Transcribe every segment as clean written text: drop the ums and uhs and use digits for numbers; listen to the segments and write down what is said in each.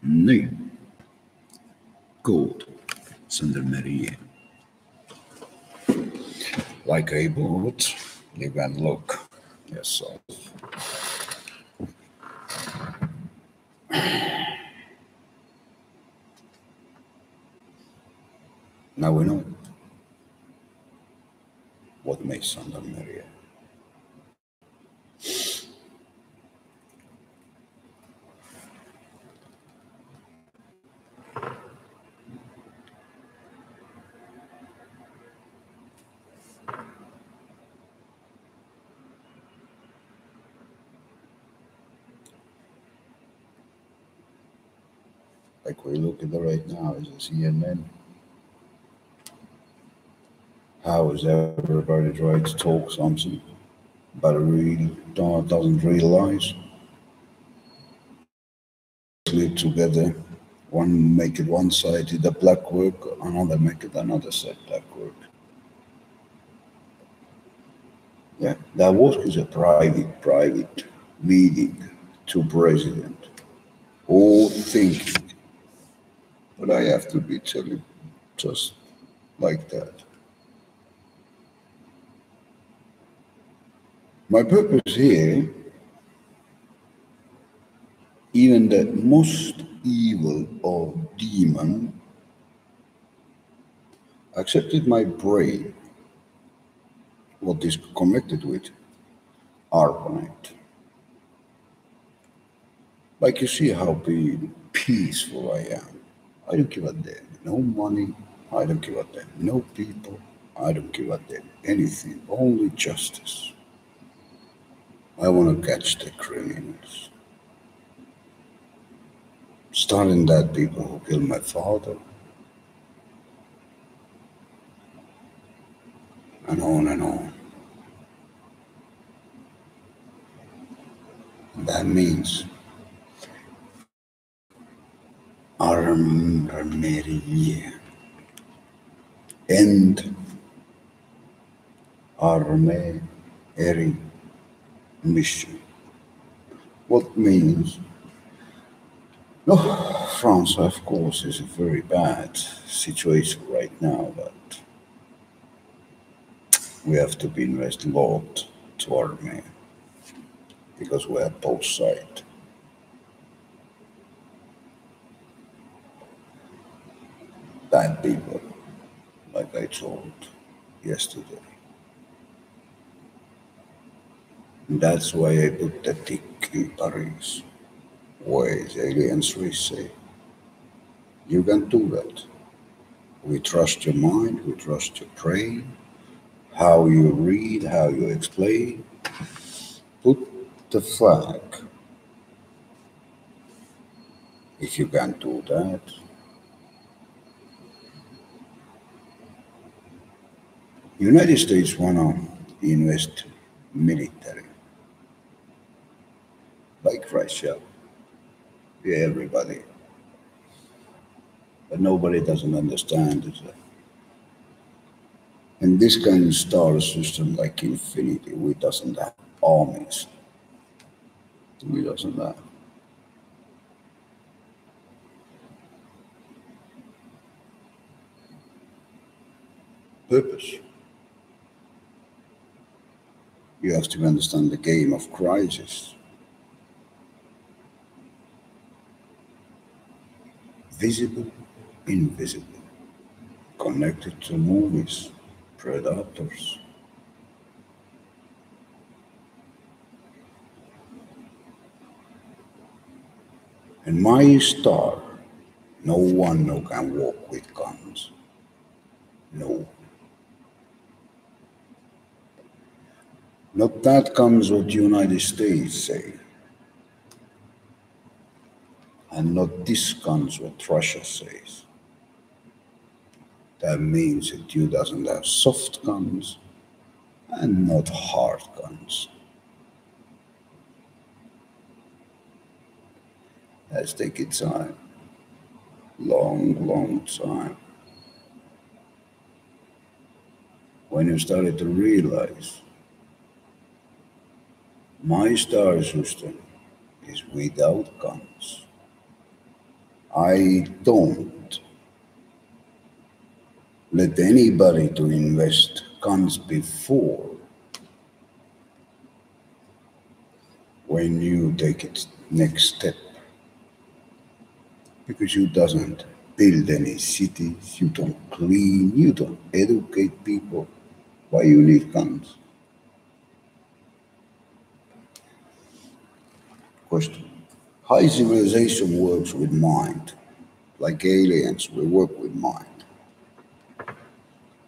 Nu går G-End-Arm-Eri. Like a boat, you can look yourself. Now we know what makes G-End-Arm-Eri. Like we look at it right now is a CNN. How is everybody trying to talk something, but really doesn't realize? Live together, one make it one side the black work, another make it another side black work. Yeah, that was a private meeting to president, all thinking. But I have to be telling just like that. My purpose here, even the most evil of demon accepted my brain, what is connected with Arpanite. Like you see how peaceful I am. I don't give a damn. No money, I don't give a damn. No people, I don't give a damn. Anything, only justice. I want to catch the criminals. Starting that people who killed my father. And on and on. That means Arm-Eri and Arm-Eri mission. What means? No, France, of course, is a very bad situation right now, but we have to be invest a lot to Armenia because we have both sides. Bad people, like I told yesterday. And that's why I put the tick in Paris, where the aliens say, you can do that. We trust your mind, we trust your brain, how you read, how you explain. Put the flag. If you can't do that, United States wanna invest military, like Russia, yeah, everybody, but nobody doesn't understand it. In this kind of star system like infinity, we doesn't have armies. We doesn't have. Purpose. You have to understand the game of crisis. Visible, invisible, connected to movies, predators. In my star, no one no can walk with guns. No. Not that comes what the United States say. And not this comes what Russia says. That means that you doesn't have soft guns and not hard guns. Let's take its time. Long time. When you started to realize my star system is without guns. I don't let anybody to invest guns before when you take it next step, because you doesn't build any cities, you don't clean, you don't educate people. Why you need guns? Question. High civilization works with mind. Like aliens, we work with mind.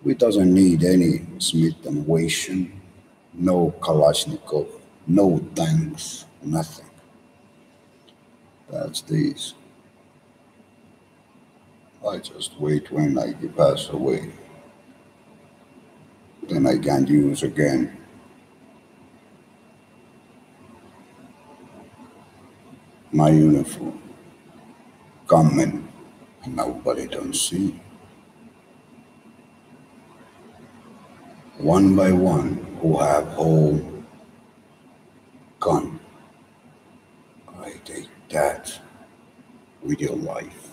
We doesn't need any Smith and Wesson, no Kalashnikov, no tanks, nothing. That's this. I just wait when I pass away. Then I can use again. My uniform. Gunmen. Nobody don't see. One by one who have whole gun. I take that with your life.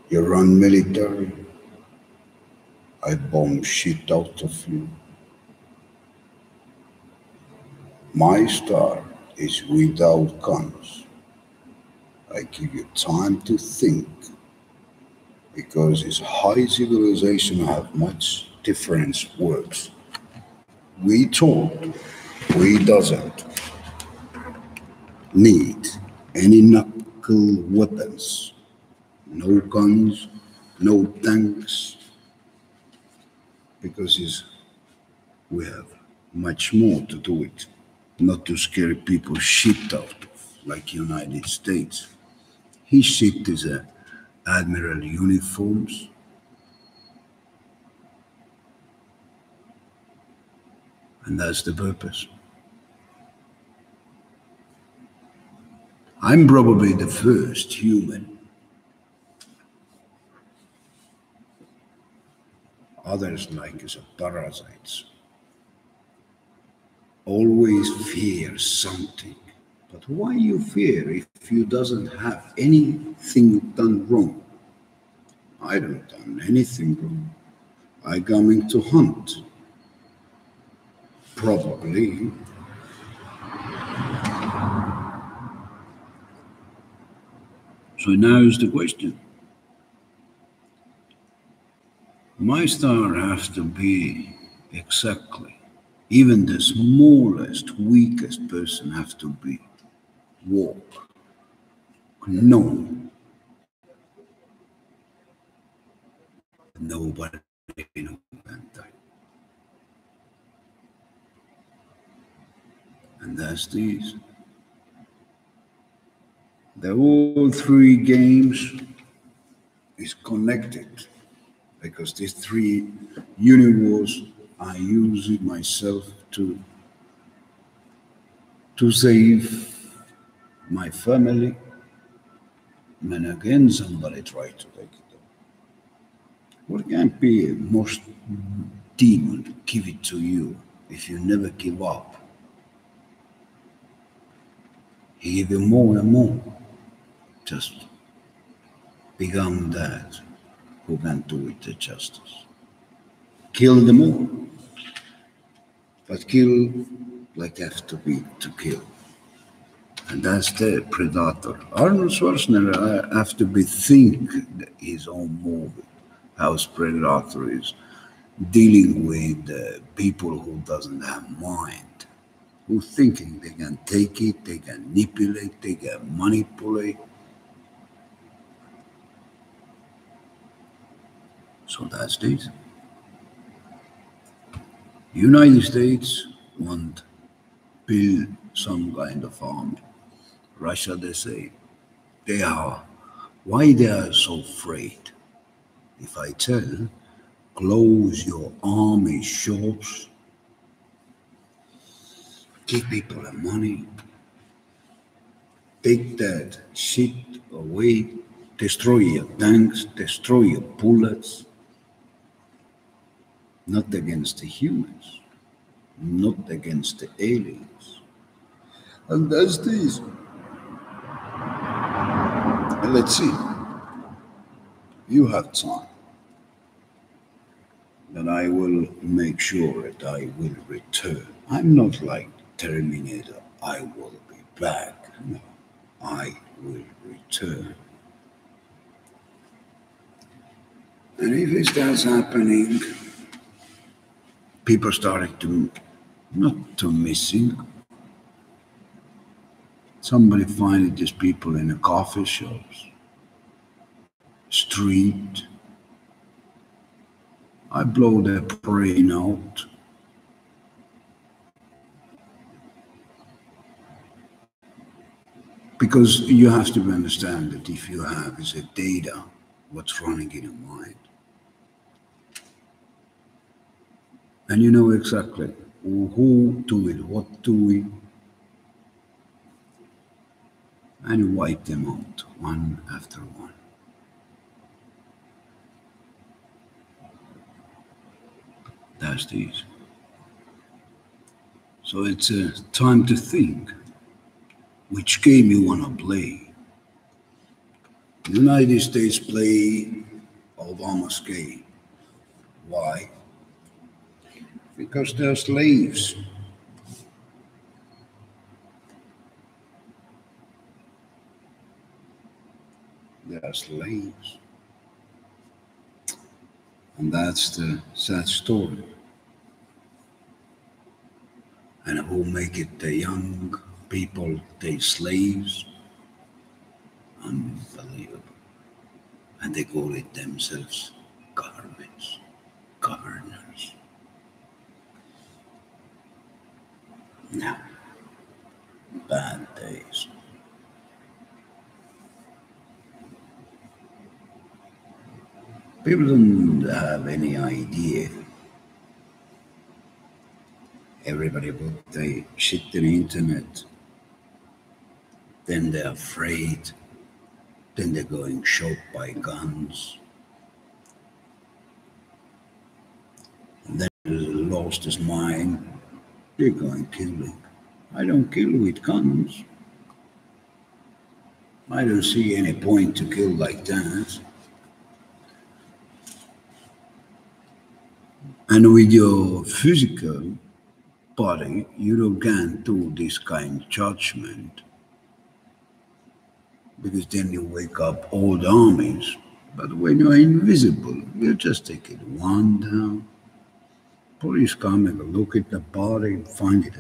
You run military, I bomb shit out of you. My star is without guns. I give you time to think, because this high civilization have much different words. We talk, we doesn't need any knuckle weapons, no guns, no tanks, because we have much more to do it, not to scare people shit out of, like United States. His shit is admiral uniforms, and that's the purpose. I'm probably the first human. Others, like us, are parasites. Always fear something. But why you fear if you doesn't have anything done wrong? I don't done anything wrong. I coming to hunt. Probably. So now is the question. My star has to be exactly, even the smallest, weakest person has to be walk, known. Nobody knows that. And that's these. The all three games is connected, because these three universes I use it myself to save my family, and again somebody tried to take it. What can be most demon give it to you if you never give up? He give you more and more. Just become that who can do it the justice. Kill them all. But kill like have to be to kill. And that's the Predator. Arnold Schwarzenegger have to be think his own movie, how Predator is dealing with people who doesn't have mind, who thinking they can take it, they can manipulate, they can manipulate. So that's this. United States want build some kind of army. Russia, they say, they are. Why they are so afraid? If I tell, close your army shops, give people the money, take that shit away, destroy your tanks, destroy your bullets, not against the humans, not against the aliens. And that's this. let's see. You have time. But I will make sure that I will return. I'm not like Terminator. I will be back. No, I will return. And if it starts happening, people starting to not to missing. Somebody finding these people in a coffee shops, street. I blow their brain out. Because you have to understand that if you have is a data, what's running in your mind. And you know exactly who doing what doing, and you wipe them out one after one. That's these. So it's a time to think which game you want to play. The United States play Obama's game. Why? Because they're slaves. They are slaves. And that's the sad story. And who make it the young people, they slaves? Unbelievable. And they call it themselves governments, governors. No, bad days. People don't have any idea. Everybody put the shit in the internet. Then they're afraid. Then they're going shot by guns. And then he lost his mind. They're going killing. I don't kill with guns. I don't see any point to kill like that. And with your physical body, you can't do this kind of judgment. Because then you wake up old armies. But when you're invisible, you just take it one down. Police come and look at the body and find it.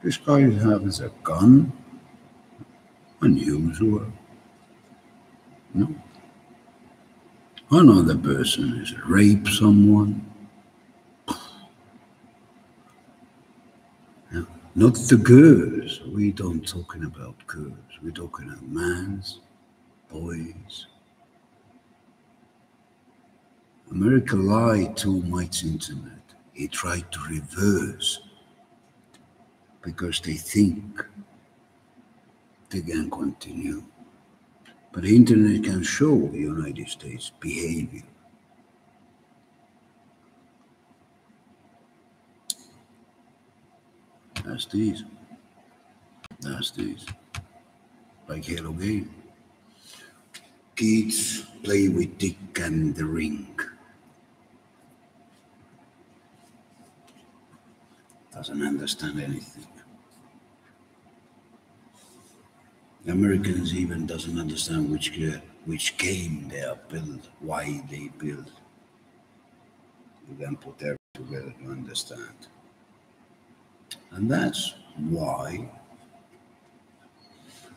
This guy has a gun. Unusual. No. Another person has raped someone. No. Not the girls. We don't talking about girls. We're talking about mans, boys. America lied too much internet. He tried to reverse because they think they can continue. But the internet can show the United States behavior. That's this. That's this. Like Hello Game. Kids play with Dick and the ring. Doesn't understand anything. The Americans even doesn't understand which game they are built, why they build. You can put everything together to understand. And that's why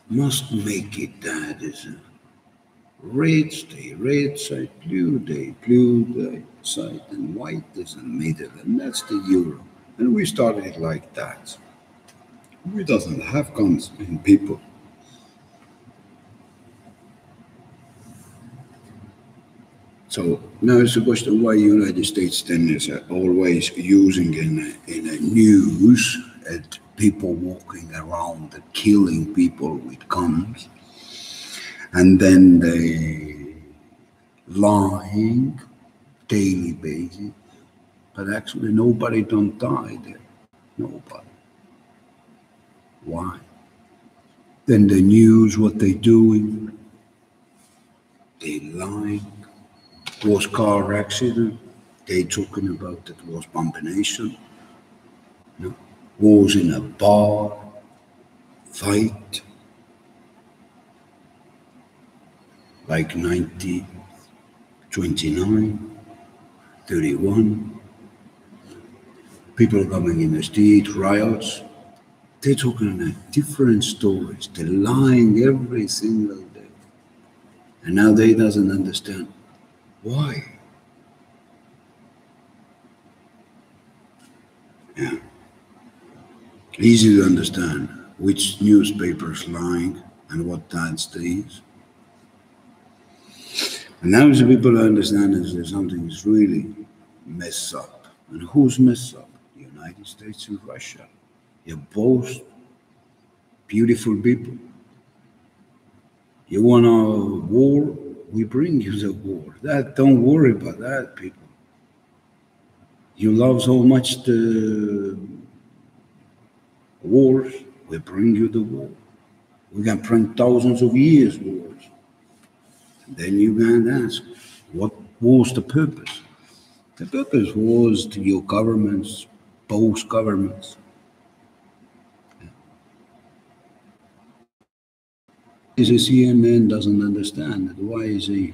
must make it that is a red stay red side, blue day blue side, and white is in the middle, and that's the euro. And we started it like that. We doesn't have guns in people. So now it's a question why United States then is always using in a news at people walking around killing people with guns, and then they lying daily basis, but actually nobody don't die there. Nobody. Why? Then the news, what they doing? they lying. Was car accident, they talking about that was combination. No. Was in a bar, fight, like 90, 29, 31. People coming in the street, riots. They're talking different stories. They're lying every single day. And now they doesn't understand why. Yeah. Easy to understand which newspaper's lying and what ads they use. And now the people understand that something is really messed up. And who's messed up? The United States and Russia. You're both beautiful people. You want a war? We bring you the war. Don't worry about that, people. You love so much the wars, we bring you the war. We can bring thousands of years wars. And then you can ask, what was the purpose? The purpose was to your governments, both governments. Is a CNN doesn't understand that why is the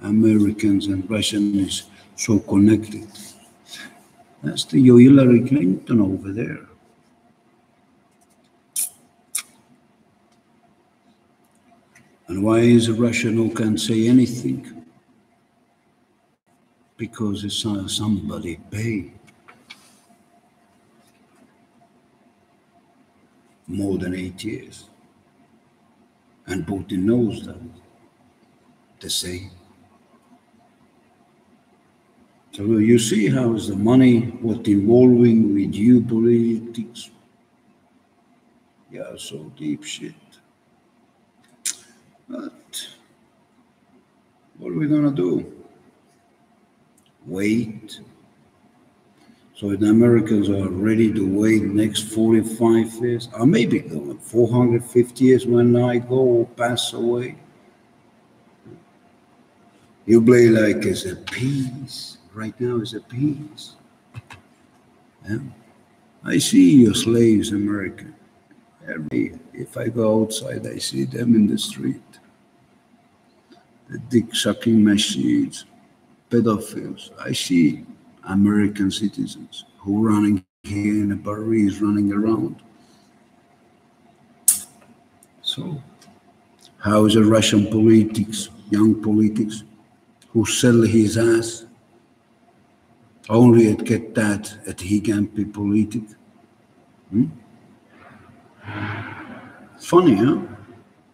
Americans and Russians so connected? That's the Hillary Clinton over there. And why is a Russian who can't say anything? Because it's somebody pay more than 8 years. And Putin knows that. The same. So you see how is the money what involving with geopolitics? Yeah, so deep shit. But what are we gonna do? Wait. So the Americans are ready to wait next 45 years, or maybe 450 years when I go pass away. You play like it's a peace. Right now it's a peace. Yeah. I see your slaves, American. If I go outside, I see them in the street. The dick-sucking machines, pedophiles. I see American citizens who are running here in Paris, running around. So, how is a Russian politics, young politics, who sell his ass only to get that he can be politic? Funny, huh?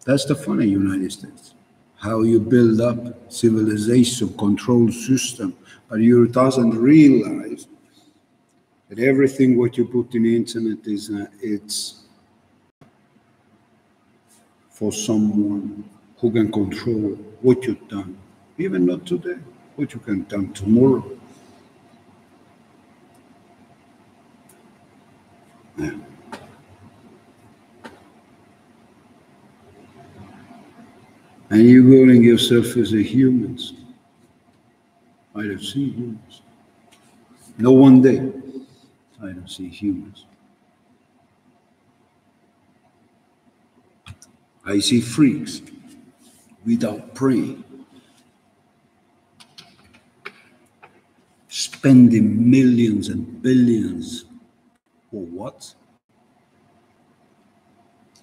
That's the funny United States. How you build up civilization control system, but you doesn't realize that everything what you put in the internet is it's for someone who can control what you've done, even not today, what you can done tomorrow. Yeah. And you calling yourself as a humans. I don't see humans. No one day I don't see humans. I see freaks without praying, spending millions and billions for what?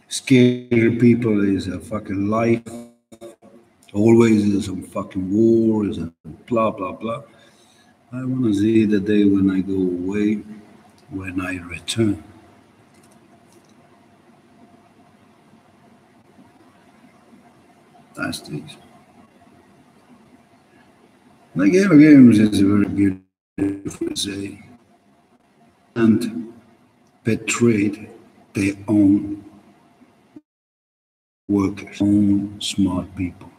Scary people is a fucking life. Always is some fucking wars and blah, blah, blah. I want to see the day when I go away, when I return. That's things. The game of games is a very beautiful say. And betrayed their own workers, own smart people.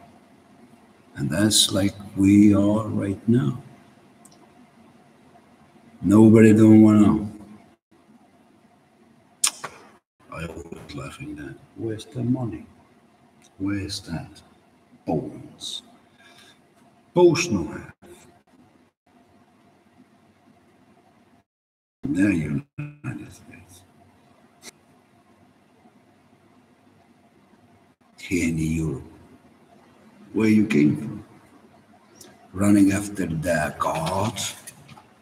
And that's like we are right now. Nobody don't want to know. I always laughing that. Where's the money? Where's that? Bones. Both no have. They're United States. Here in Europe, where you came from, running after their gods,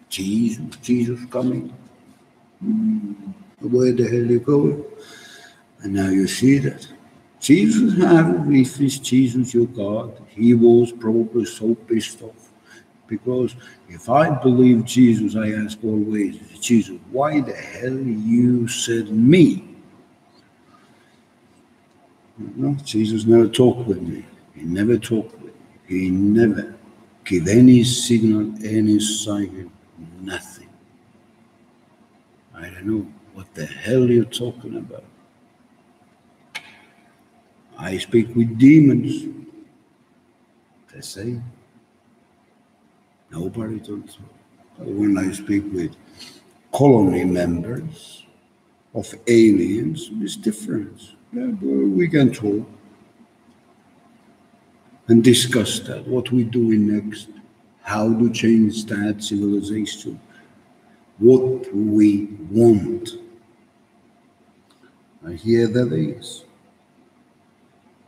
Jesus coming. Where the hell you going? And now you see that. Jesus if it's Jesus your God, he was probably so pissed off. Because if I believe Jesus, I ask always, Jesus, why the hell you sent me? No, Jesus never talked with me. He never talked with me. He never gave any signal, any sign, nothing. I don't know what the hell you're talking about. I speak with demons. They say. Nobody talks. When I speak with colony members of aliens, it's different. Yeah, we can talk and discuss that, what we're doing next, how to change that civilization, what we want. I hear that is.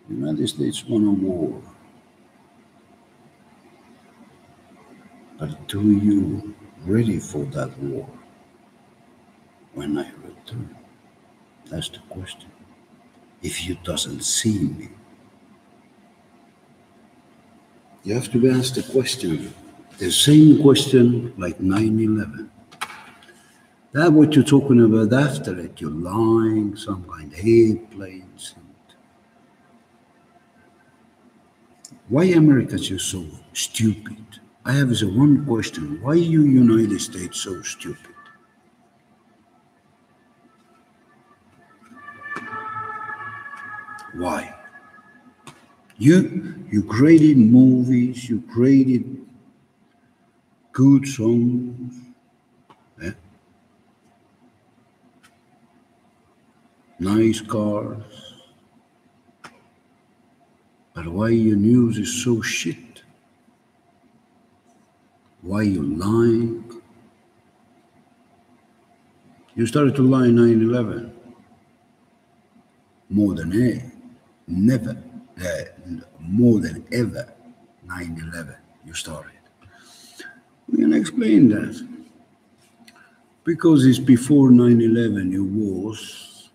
The United States want a war. But do you ready for that war when I return? That's the question. If you doesn't see me, you have to ask the question, the same question like 9/11. That's what you're talking about after it. You're lying, some kind of airplanes. Why Americans are so stupid? I have this one question. Why you United States so stupid? Why? You created movies, you created good songs, eh? Nice cars. But why your news is so shit? Why you lying? You started to lie in 9/11. More than never, more than ever, 9/11 you started. We can explain that. Because it's before 9/11 it was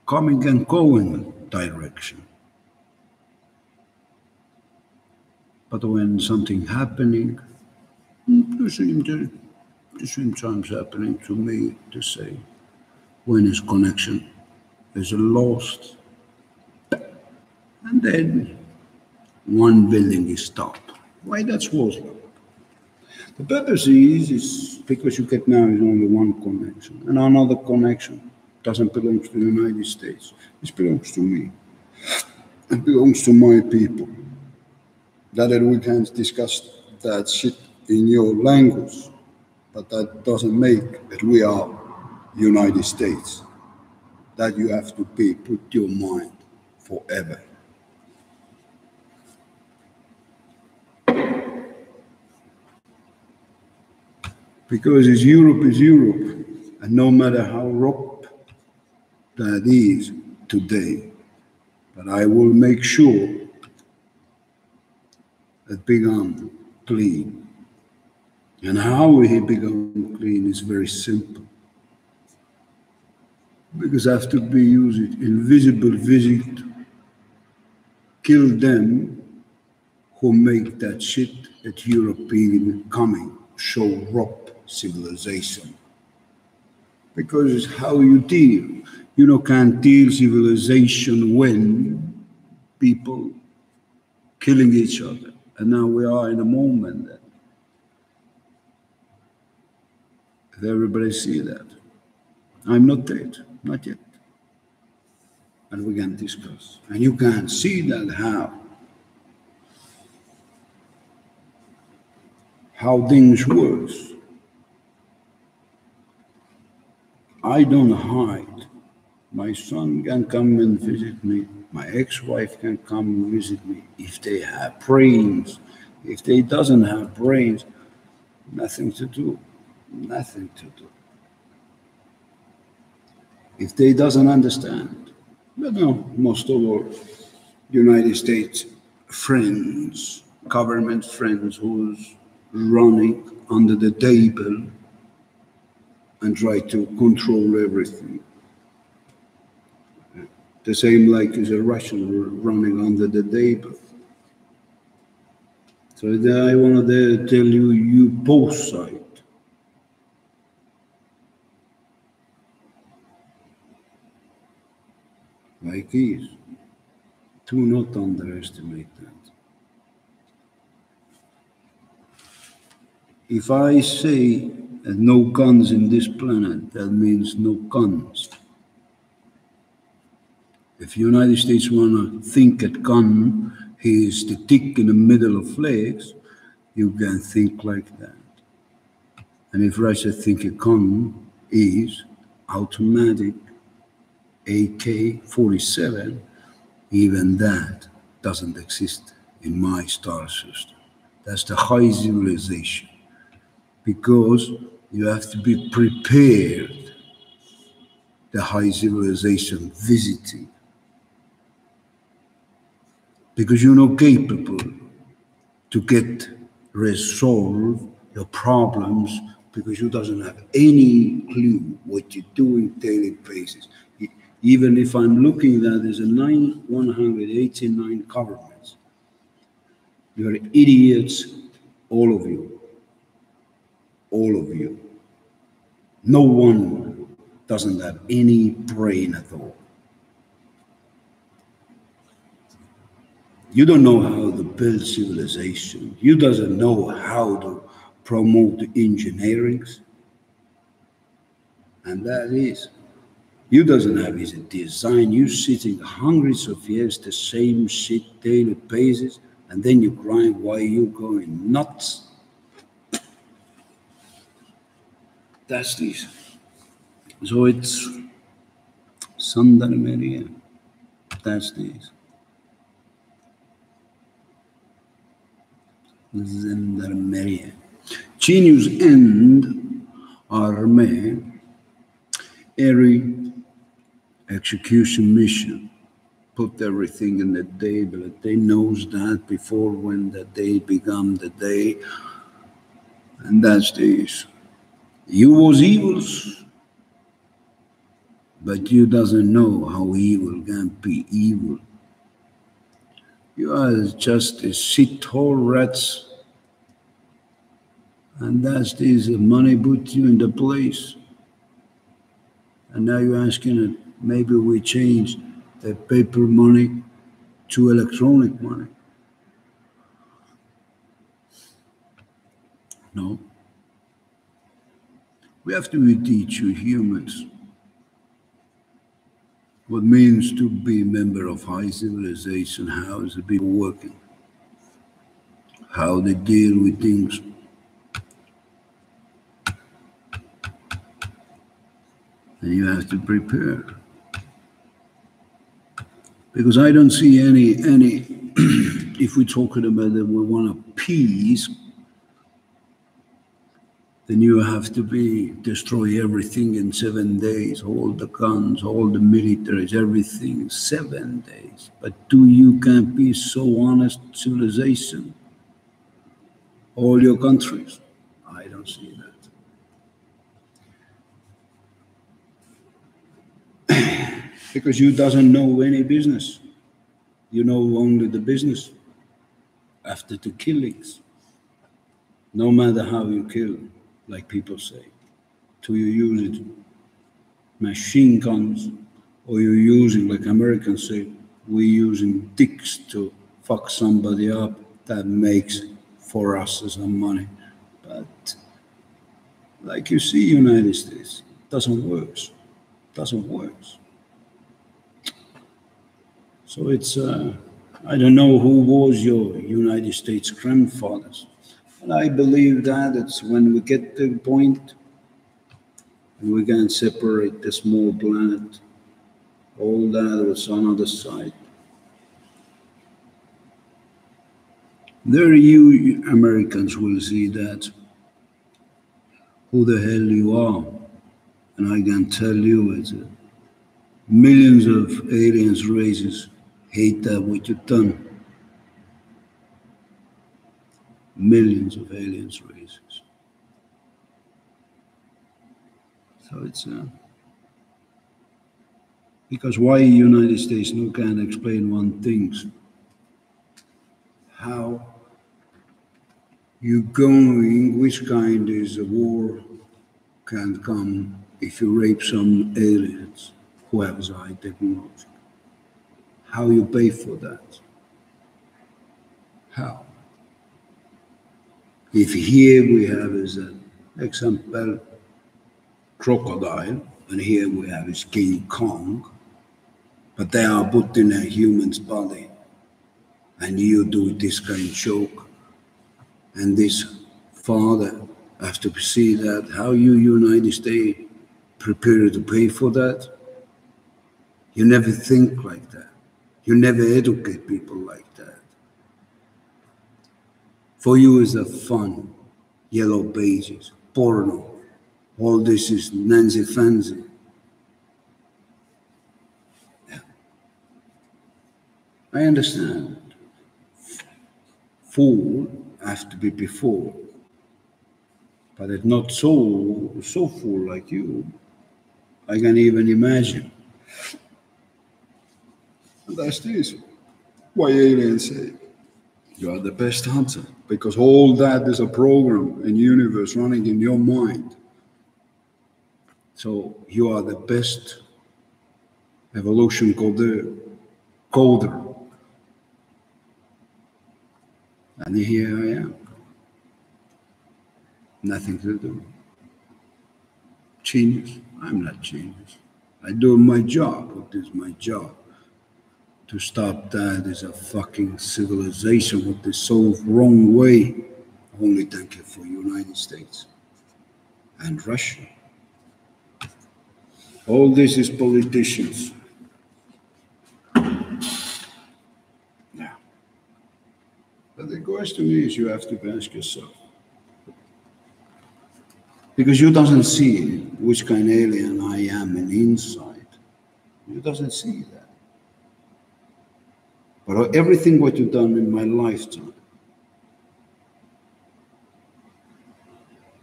coming and going direction. But when something happening, the same time's happening to me to say, when his connection is lost, and then one building is stopped. Why that was? The purpose is because you get now is only one connection, and another connection doesn't belong to the United States. It belongs to me. It belongs to my people. That we can discuss that shit in your language, but that doesn't make that we are United States. That you have to put your mind forever. Because is Europe, and no matter how rough that is today, but I will make sure that become clean. And how he become clean is very simple. Because after we use it, invisible visit, kill them who make that shit at European coming, show rough civilization. Because it's how you deal. You can't deal civilization when people killing each other. And now we are in a moment that everybody see that. I'm not dead, not yet. And we can discuss. And you can see that how things work. I don't hide. My son can come and visit me My ex-wife can come visit me if they have brains. If they doesn't have brains, nothing to do. Nothing to do. If they doesn't understand. But no, most of our United States friends, government friends who's running under the table and try to control everything. The same like as a Russian running under the table. So I want to tell you, you both sides. Like is. Do not underestimate that. If I say that no guns in this planet, that means no guns. If the United States want to think a gun is the tick in the middle of legs, you can think like that. And if Russia think a gun is automatic AK-47, even that doesn't exist in my star system. That's the high civilization. Because you have to be prepared, the high civilization visiting. Because you're not capable to get resolve your problems because you doesn't have any clue what you do on daily basis. Even if I'm looking at there's a 189 governments, you're idiots, all of you. All of you. No one doesn't have any brain at all. You don't know how to build civilization. You doesn't know how to promote engineering. And that is, you doesn't have his design. You sitting hundreds of years, the same shit daily basis, and then you crying why you going nuts. That's this. So it's G-End-Arm-Eri. That's this. G-End-Arm-Eri. G-End-Arm-Eri execution mission. Put everything in the day, but they knows that before when the day become the day. And that's this. You was evils, but you doesn't know how evil can be evil. You are just a shithole rats, and that's this money put you in the place. And now you're asking it, maybe we change the paper money to electronic money. No. We have to teach you humans what it means to be a member of high civilization, how is the people working, how they deal with things. And you have to prepare. Because I don't see any if we're talking about that we want a peace, then you have to destroy everything in 7 days, all the guns, all the militaries, everything, 7 days. But you can't be so honest civilization? All your countries? I don't see that. Because you doesn't know any business. You know only the business after the killings. No matter how you kill, like people say, do you use it machine guns, or you're using, like Americans say, we're using dicks to fuck somebody up, that makes for us some money. But like you see, United States, doesn't work. Doesn't work. So it's, I don't know who was your United States grandfathers. And I believe that it's when we get to the point we can separate the small planet, all that was on the other side. There you Americans will see that who the hell you are. And I can tell you it's millions of aliens races hate that what you've done. Millions of aliens races. So it's because why United States no can explain one thing. How you going, which kind is a war can come if you rape some aliens who have high technology. How you pay for that? How? If here we have as an example crocodile, and here we have is King Kong, but they are put in a human's body, and you do this kind of joke, and this father has to see that, how you United States prepare to pay for that? You never think like that. You never educate people like that. For you is a fun, yellow pages, porno. All this is Nancy Fancy. Yeah. I understand. Fool have to be before, but it's not so fool like you. I can even imagine. And that's this. Why aliens say you are the best hunter, because all that is a program in universe running in your mind. So you are the best evolution coder. And here I am. Nothing to do. Genius? I'm not genius. I do my job. What is my job? To stop that is a fucking civilization with this so wrong way. Only thank you for United States and Russia. All this is politicians. Yeah. But the question is, you have to ask yourself. Because you doesn't see which kind of alien I am in inside. You doesn't see that. But everything what you've done in my lifetime,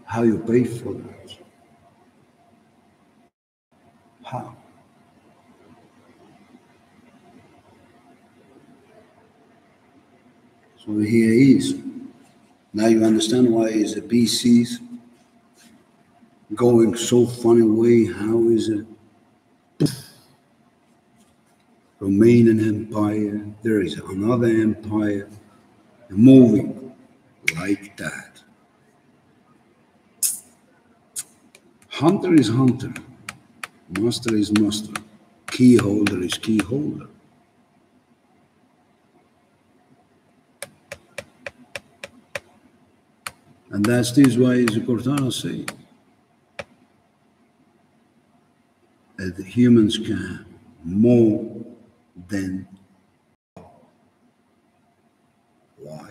how you pay for that? How? So here he is. Now you understand why is the PCs going so funny way? How is it? Romanian Empire, there is another empire moving like that. Hunter is hunter, master is master, key holder is key holder. And that's this why the Cortana say that the humans can more than why?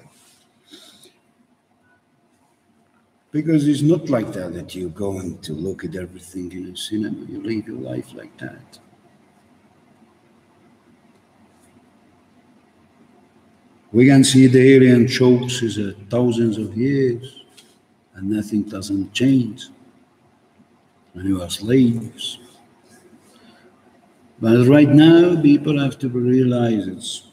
Because it's not like that you're going to look at everything in a cinema. You live your life like that. We can see the alien chokes is thousands of years and nothing doesn't change. And you are slaves. But right now, people have to realize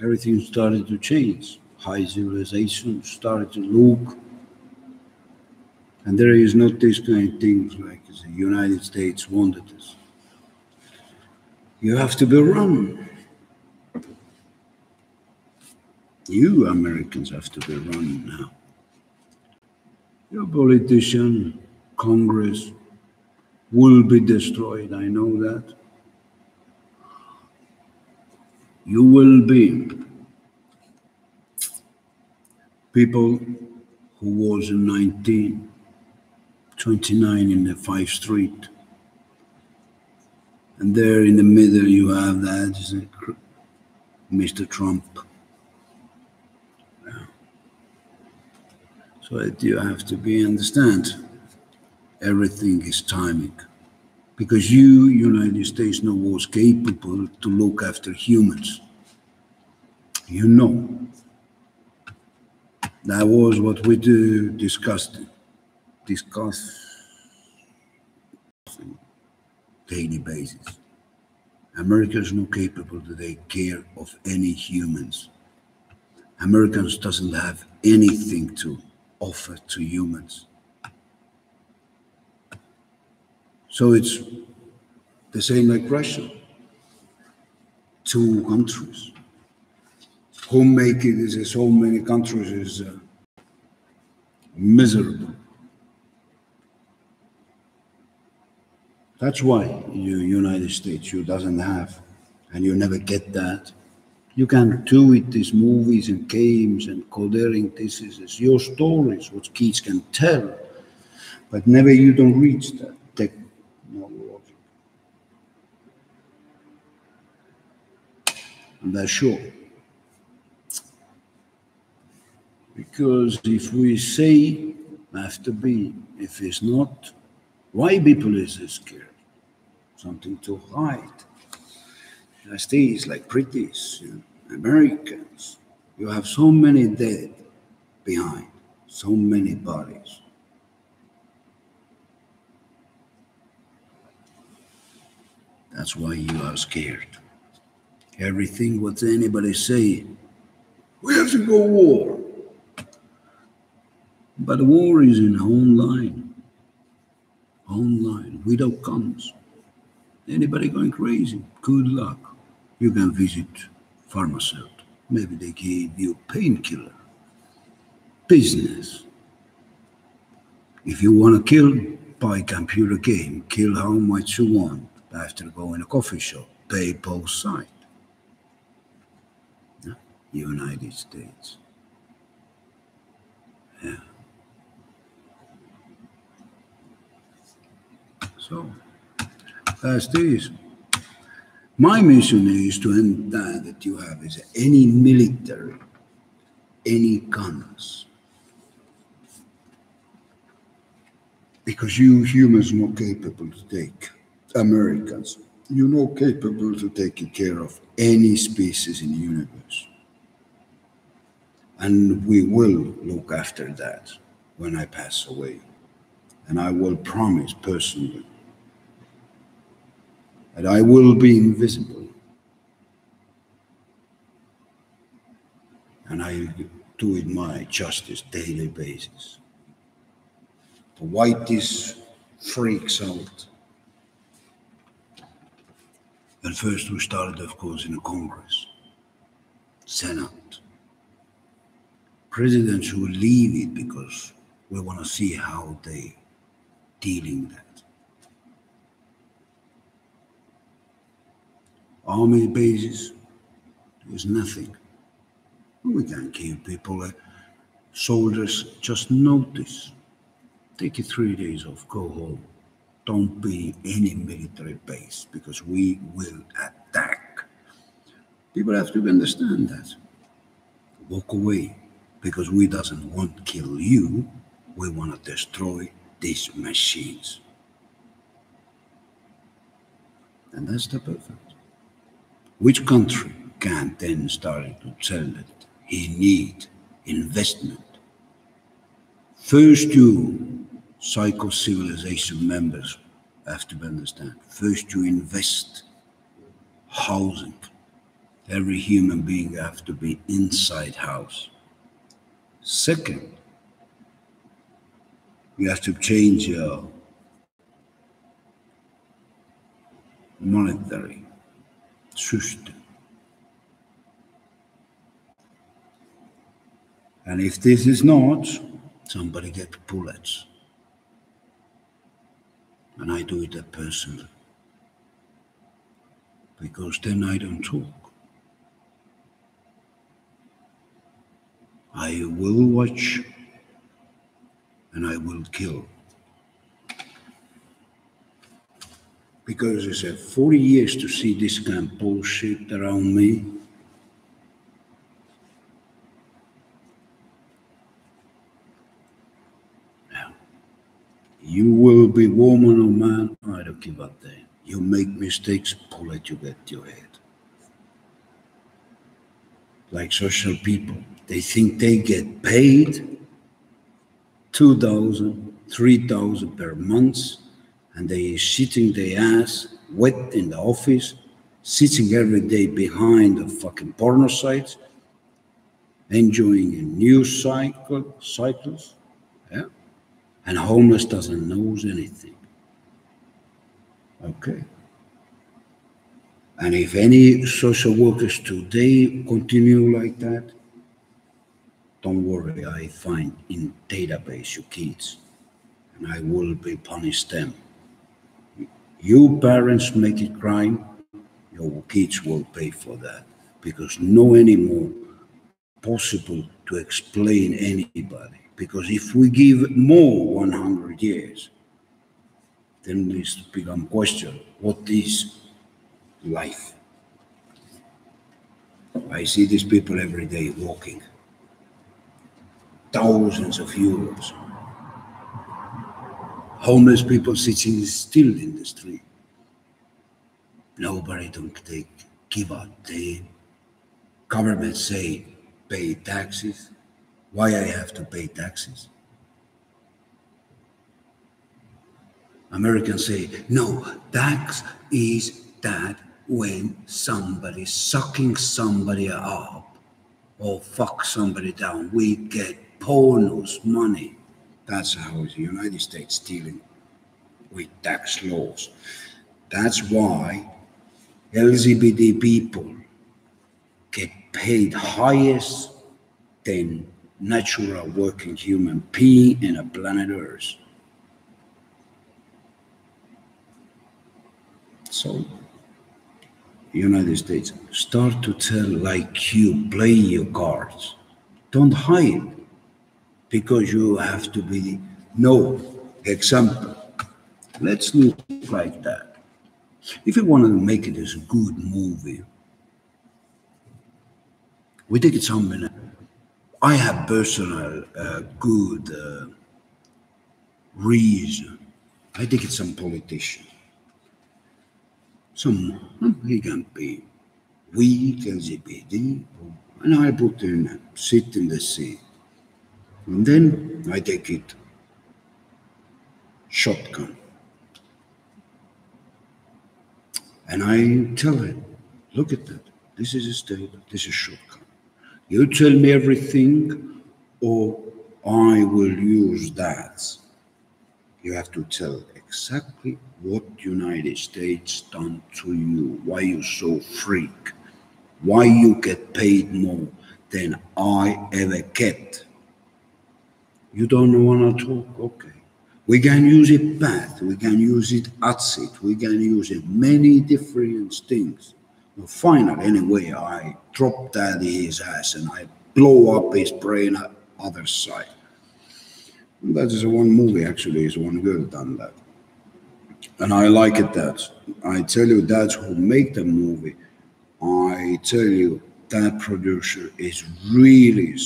everything started to change. High civilization started to look. And there is not this kind of things like the United States wanted us. You have to be run. You Americans have to be run now. Your politician, Congress, will be destroyed. I know that. You will be people who was in 1929 in the 5th Street. And there in the middle you have that is Mr. Trump. So that you have to understand everything is timing. Because you, United States, know was capable to look after humans. You know. That was what we discuss on daily basis. America is not capable to take care of any humans. Americans doesn't have anything to offer to humans. So it's the same like Russia. Two countries. Homemaking is so many countries is miserable. That's why you United States you doesn't have, and you never get that. You can do it, these movies and games and codering, this is your stories, what kids can tell, but never you don't reach that technology. And that's sure. Because if we say have to be, if it's not, why people is scared? Something to hide. As these like British, Americans, you have so many dead behind, so many bodies. That's why you are scared. Everything what anybody say, we have to go war. But the war is in online, without guns. Anybody going crazy, good luck. You can visit pharmaceutical. Maybe they give you painkiller. Business. If you want to kill, buy computer game. Kill how much you want. After go in a coffee shop, pay both sides. Yeah. United States. Yeah. So, as this. My mission is to end that you have is any military, any guns. Because you humans not capable to take Americans. You're not capable to take care of any species in the universe. And we will look after that when I pass away. And I will promise personally that I will be invisible. And I do it my justice daily basis. The whitest freaks out. And first we started, of course, in the Congress, Senate. Presidents will leave it because we want to see how they dealing that. Army bases, there's nothing. We can keep people, soldiers, just notice. Take it 3 days off, go home. Don't be any military base because we will attack. People have to understand that. Walk away because we doesn't want to kill you. We want to destroy these machines. And that's the perfect. Which country can then start to tell that he need investment? First you psycho-civilization members have to understand. First you invest housing. Every human being have to be inside house. Second, you have to change your monetary system. And if this is not, somebody get bullets. And I do it personally. Because then I don't talk. I will watch and I will kill. Because it's 40 years to see this kind of bullshit around me. You will be woman or man, I don't give a damn. You make mistakes, pull it, you get your head. Like social people, they think they get paid 2,000, 3,000 per month, and they sitting their ass wet in the office, sitting every day behind the fucking porno sites, enjoying a news cycles, yeah, and homeless doesn't know anything. Okay. And if any social workers today continue like that, don't worry, I find in database your kids, and I will be punish them. You parents make it crime, your kids will pay for that because no anymore possible to explain anybody. Because if we give more 100 years, then this become question: what is life? I see these people every day walking, thousands of euros. Homeless people sitting still in the street. Nobody don't give a damn. Government say pay taxes. Why I have to pay taxes? Americans say no, tax is that when somebody sucking somebody up or fuck somebody down, we get bonus money. That's how the United States dealing with tax laws. That's why LGBT people get paid highest than natural working human being in a planet Earth. So, United States, start to tell like you, play your cards. Don't hide because you have to be, no, example. Let's look like that. If you want to make it as a good movie, we take it something. I have personal good reason. I think it's some politician. He can be weak, LGBT, and I put in, sit in the seat. And then I take it shotgun. And I tell him, look at that. This is a state, this is shotgun. You tell me everything, or I will use that. You have to tell exactly what United States done to you, why you so freak, why you get paid more than I ever get. You don't want to talk? Okay. We can use it bad, we can use it acid, we can use it many different things. Well, finally, anyway, I drop that his ass and I blow up his brain at other side. And that is one movie, actually, is one girl done that. And I like it that. I tell you, that's who make the movie. I tell you, that producer is really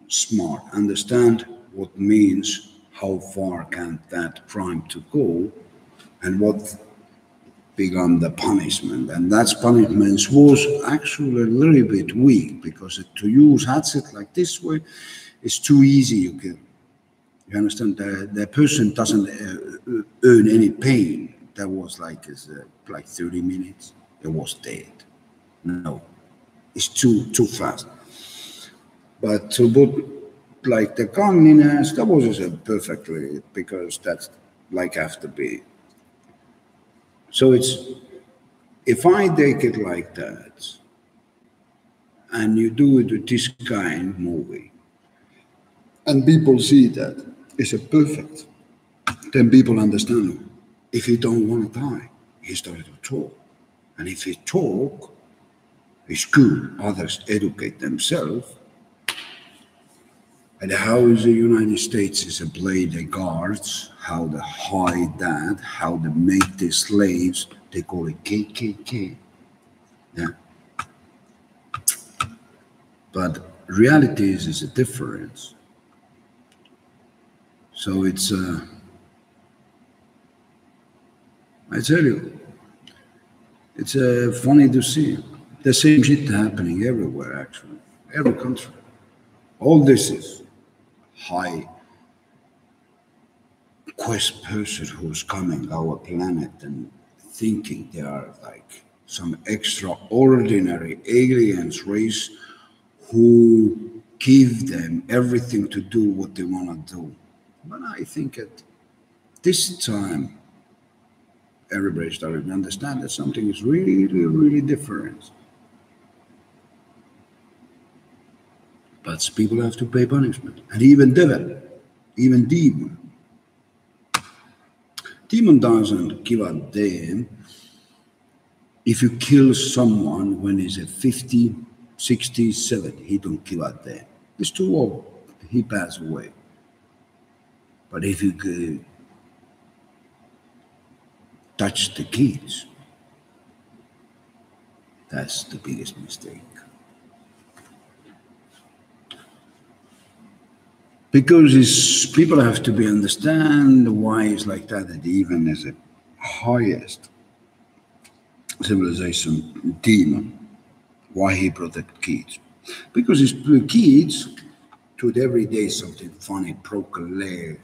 smart. Understand what means, how far can that crime to go, and what become the punishment. And that punishment was actually a little bit weak because to use acid like this way is too easy. You understand? The person doesn't earn any pain. That was like 30 minutes. It was dead. No, it's too fast. But to put like the gun in us, that was perfectly because that's like have to be. So it's if I take it like that, and you do it with this kind of movie, and people see that it's a perfect, then people understand. If he don't want to die, he started to talk, and if he talk, it's good. Others educate themselves. And how is the United States is to play the guards, how to hide that, how to make the slaves, they call it KKK. Yeah. But reality is a difference. So it's I tell you, it's funny to see. The same shit happening everywhere, actually. Every country. All this is high quest person who's coming our planet and thinking they are like some extraordinary aliens race who give them everything to do what they want to do. But I think at this time, everybody started to understand that something is really, really different. But people have to pay punishment. And even devil, even demon. Demon doesn't give a damn if you kill someone when he's at 50, 60, 70. He don't give a damn. He's too old. He passed away. But if you could touch the kids, that's the biggest mistake. Because people have to understand why it's like that, that even as the highest civilization demon, why he protect kids. Because his kids do every day something funny, proclaim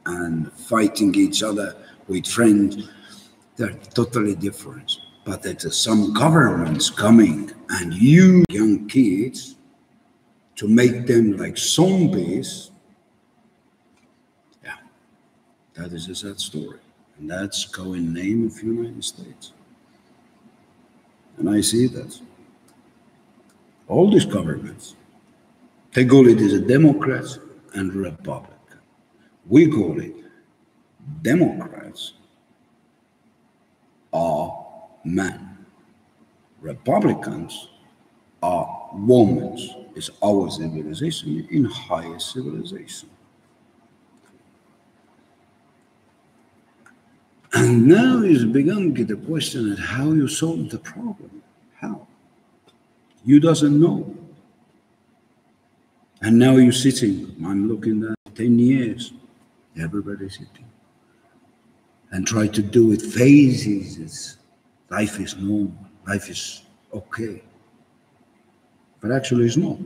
and fighting each other with friends. They're totally different. But that some governments coming and use young kids to make them like zombies, yeah, that is a sad story. And that's going name of United States. And I see that. All these governments, they call it as a Democrats and Republican. We call it Democrats are men. Republicans are women. It's our civilization in highest civilization. And now is begun to get the question of how you solve the problem. How? You doesn't know. And now you're sitting, I'm looking at 10 years, everybody's sitting. And try to do it phases. Life is normal, life is okay. But actually it's not.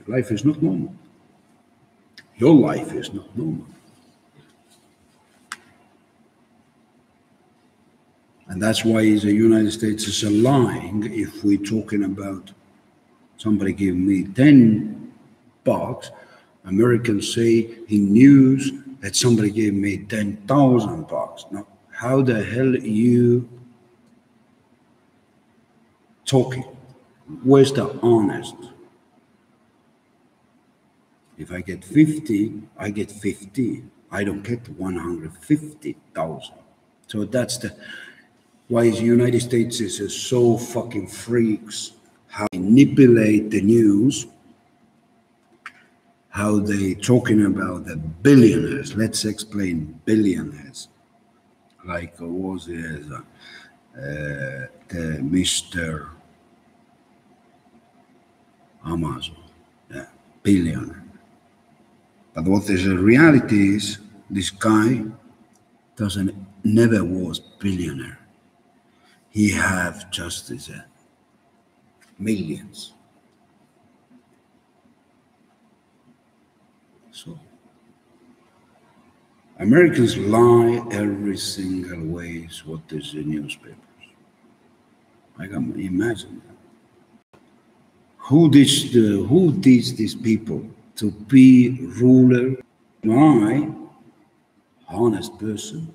Life is not normal. Your life is not normal. And that's why the United States is lying if we're talking about somebody give me $10, Americans say in news that somebody gave me $10,000. Now, how the hell are you talking? Where's the honest? If I get 50, I get 50. I don't get 150,000. So that's why the United States is so fucking freaks. How they manipulate the news, how they talking about the billionaires. Let's explain billionaires. Like was it the Mr. Amazon, yeah, billionaire. But what is the reality is, this guy never was billionaire. He have just as millions. So Americans lie every single way. What is the newspapers? I can imagine that. Who teach these people to be ruler? My honest person.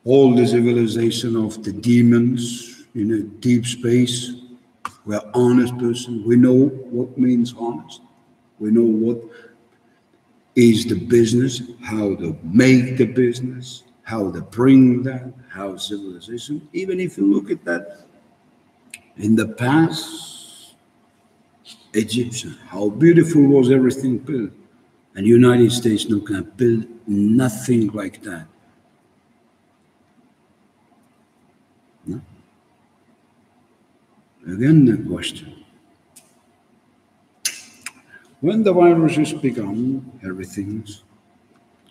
All the civilization of the demons in a deep space. We're honest person. We know what means honest. We know what is the business, how to make the business, how to bring that, how civilization. Even if you look at that in the past, Egyptian, how beautiful was everything built. And United States no can build nothing like that. No? Again, the question. When the viruses begun, everything's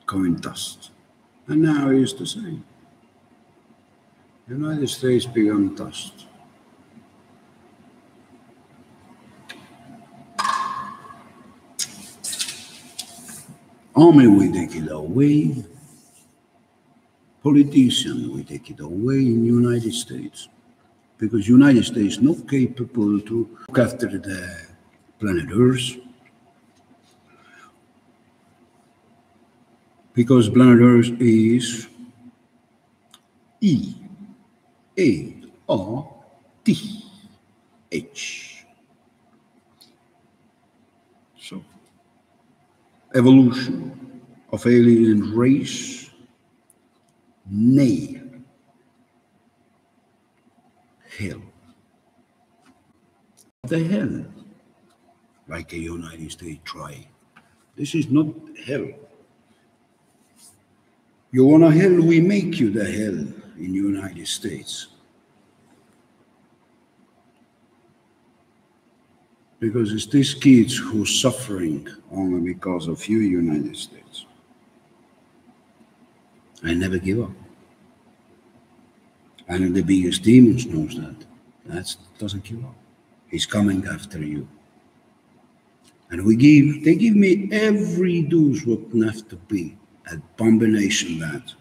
going dust. And now it's the same. United States become dust. Army, we take it away. Politician, we take it away in United States. Because United States not capable to look after the planet Earth. Because planet Earth is E-A-R-T-H. So, evolution of alien race, nay, hell. The hell, like a United States try. This is not hell. You want a hell, we make you the hell in United States. Because it's these kids who are suffering only because of you, United States. I never give up. And the biggest demons knows that. That doesn't give up. He's coming after you. And they give me every dose what have to be a combination that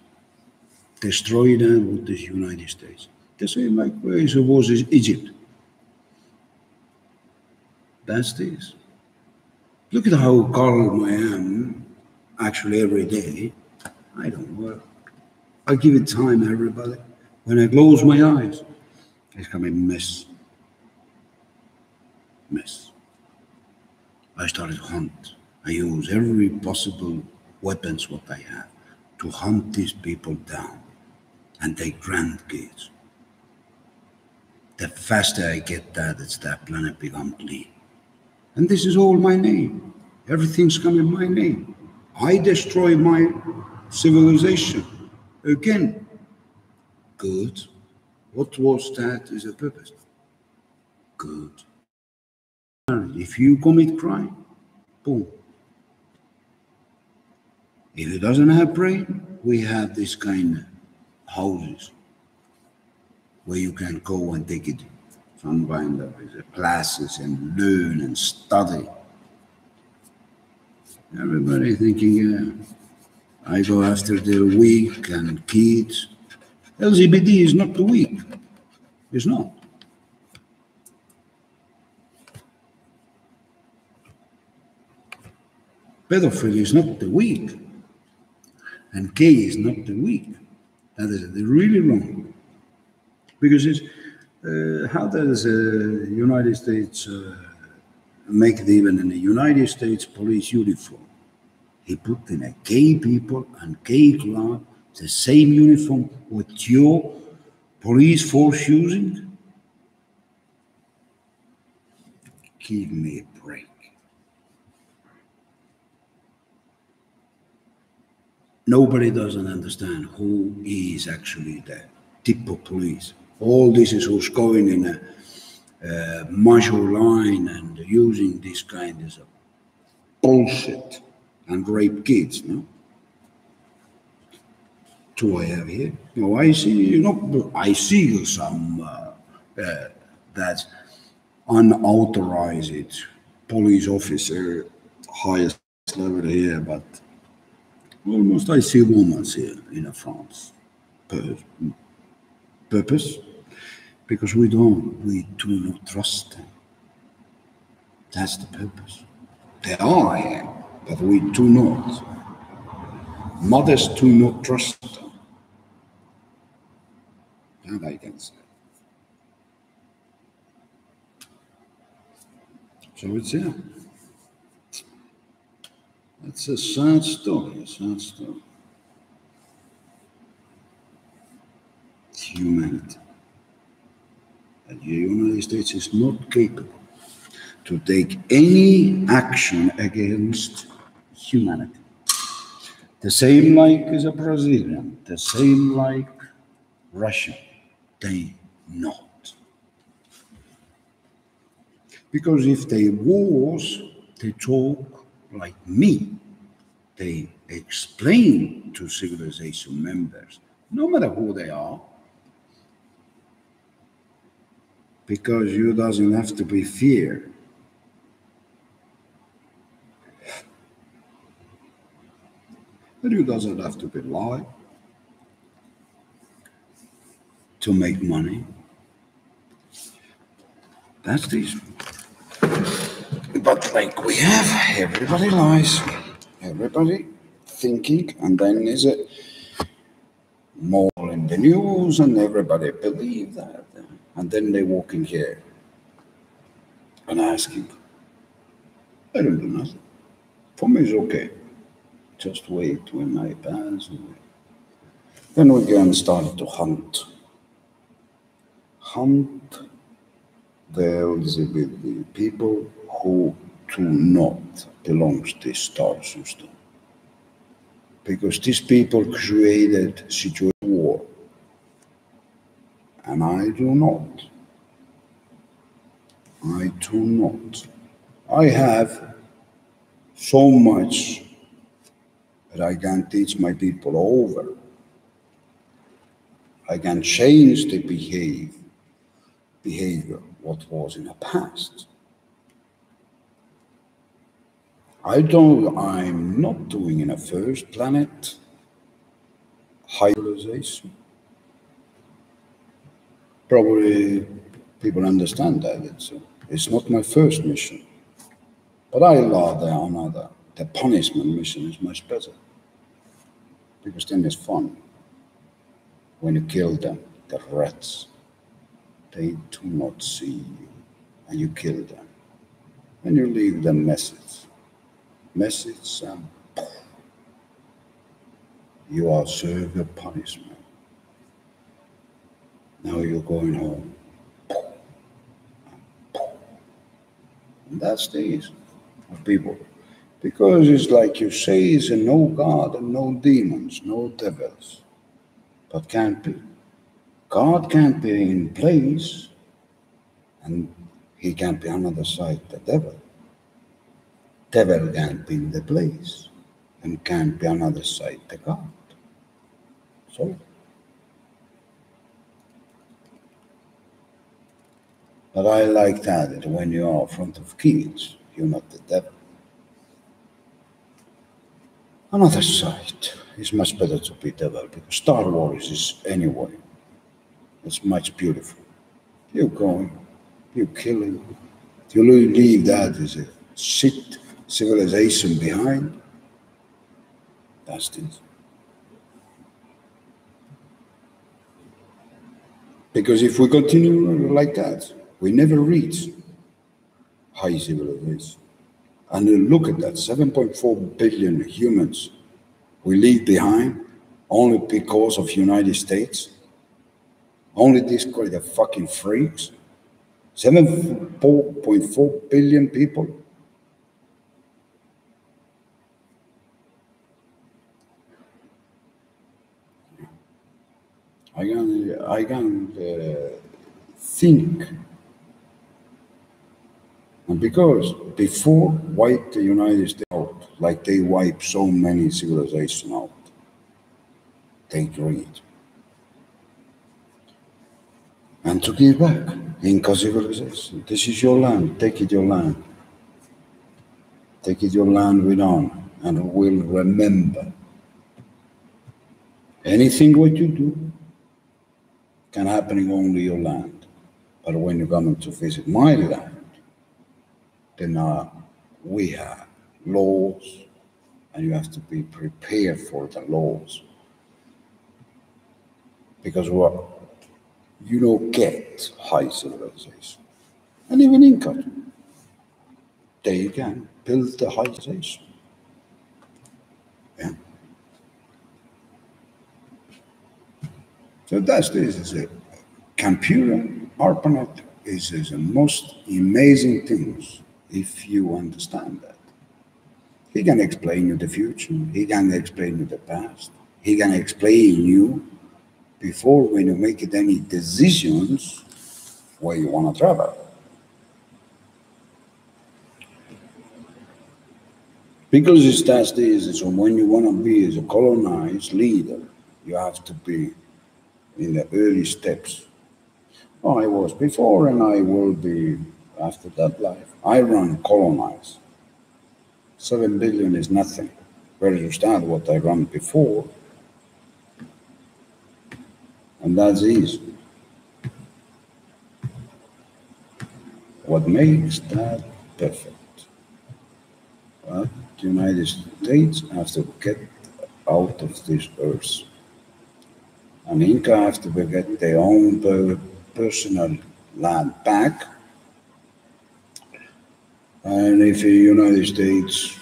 destroy that with the United States. The same like ways it was in Egypt. That's this. Look at how calm I am actually every day. I don't work. I give it time, everybody. When I close my eyes, it's coming mess. I started to hunt. I use every possible weapons what I have to hunt these people down and their grandkids. The faster I get that, it's that planet become clean. And this is all my name. Everything's coming my name. I destroy my civilization. Again, good. What was that is a purpose? Good. If you commit crime, boom. If it doesn't have brain, we have this kind of houses where you can go and take it some kind of classes and learn and study. Everybody thinking, yeah, I go after the weak and kids. LGBT is not the weak. It's not. Pedophilia is not the weak. And gay is not the weak. That is really wrong. Because it's, how does the United States make it even in the United States police uniform? He put in a gay people and gay club the same uniform what your police force using? Give me a break. Nobody doesn't understand who is actually the tip of police. All this is who's going in a macho line and using this kind of bullshit and rape kids, no? Do I have here? No, I see, I see some that's unauthorized police officer, highest level here, but almost I see women here in France. Purpose? Because we do not trust them. That's the purpose. They are here, but we do not. Mothers do not trust them. That I can say. So it's here. It's a sad story, It's humanity. And the United States is not capable to take any action against humanity. The same like as a Brazilian, the same like Russia. They not. Because if they was, they talk like me. They explain to civilization members, no matter who they are, Because you doesn't have to be fear. And you doesn't have to be lie to make money. That's this. But like we have, everybody lies, everybody thinking, and then is it more in the news, and everybody believe that, and then they walk in here and asking, I don't do nothing. For me, it's okay. Just wait when I pass away. Then we can start to hunt the LGBT people who do not belong to this star system. Because these people created situation war. And I do not. I do not. I have so much that I can teach my people over. I can change the behavior what was in the past. I'm not doing in a first planet high civilization. Probably people understand that it's not my first mission. But I love the punishment mission is much better. Because then it's fun. When you kill them, the rats, they do not see you, and you kill them. And you leave them message, and you are served your punishment. Now you're going home. And that's the ease of people. Because it's like you say, it's a no God and no demons, no devils. But can't be. God can't be in place, and he can't be on the other side, the devil. Devil can't be in the place, and can't be on the other side, the God. So. But I like that when you are in front of kids, you're not the devil. Another side is much better to be devil, because Star Wars is anyway. It's much beautiful. You're going, you're killing, you leave that as a shit civilization behind. That's it. Because if we continue like that, we never reach high civilization. And look at that, 7.4 billion humans we leave behind only because of United States. Only these kind of fucking freaks. 7.4 billion people. I can think. And because before wipe the United States out, like they wipe so many civilizations out, they greed. And to give back, Inca civilization, this is your land, take it your land. Take it your land with honor, and we'll remember. Anything what you do can happen in only your land. But when you're coming to visit my land, then we have laws, and you have to be prepared for the laws. Because you don't get high civilization. And even Inca, they can build the high civilization. Yeah. So that's this is a computer ARPANET is the most amazing things if you understand that. He can explain you the future, he can explain you the past, he can explain you before when you make any decisions where you want to travel. Because that's this, so when you want to be as a colonized leader, you have to be in the early steps. I was before and I will be after that life. I run colonize. 7 billion is nothing. Where you understand what I run before, and that's easy. What makes that perfect? But the United States have to get out of this earth. And Inca have to get their own personal land back. And if the United States